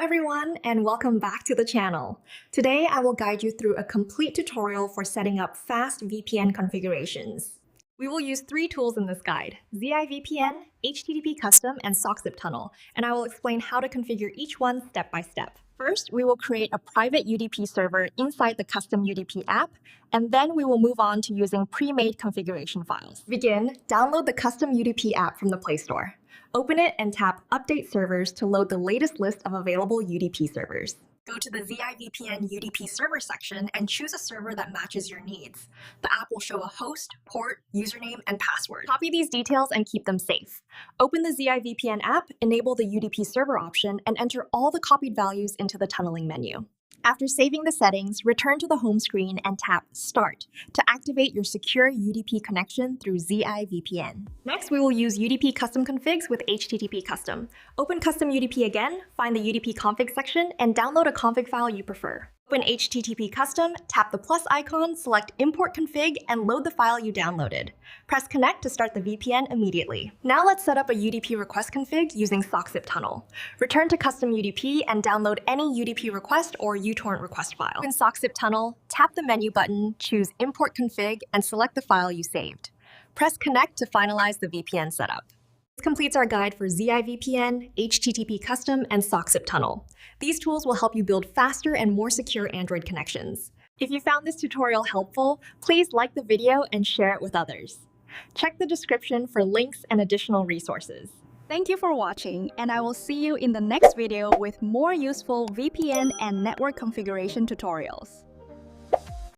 everyone, and welcome back to the channel. Today, I will guide you through a complete tutorial for setting up fast VPN configurations. We will use three tools in this guide: ZIVPN, UDP Custom, and Socksip Tunnel, and I will explain how to configure each one step by step. First, we will create a private UDP server inside the Custom UDP app, and then we will move on to using pre-made configuration files. To begin, download the Custom UDP app from the Play Store. Open it and tap Update Servers to load the latest list of available UDP servers. Go to the ZIVPN UDP Server section and choose a server that matches your needs. The app will show a host, port, username, and password. Copy these details and keep them safe. Open the ZIVPN app, enable the UDP server option, and enter all the copied values into the tunneling menu. After saving the settings, return to the home screen and tap Start to activate your secure UDP connection through ZIVPN. Next, we will use UDP Custom configs with HTTP Custom. Open Custom UDP again, find the UDP config section, and download a config file you prefer. Open HTTP Custom, tap the plus icon, select Import Config, and load the file you downloaded. Press Connect to start the VPN immediately. Now let's set up a UDP Request config using Socksip Tunnel. Return to Custom UDP and download any UDP request or uTorrent request file. In Socksip Tunnel, tap the menu button, choose Import Config, and select the file you saved. Press Connect to finalize the VPN setup. This completes our guide for ZIVPN, HTTP Custom, and Socksip Tunnel. These tools will help you build faster and more secure Android connections. If you found this tutorial helpful, please like the video and share it with others. Check the description for links and additional resources. Thank you for watching, and I will see you in the next video with more useful VPN and network configuration tutorials.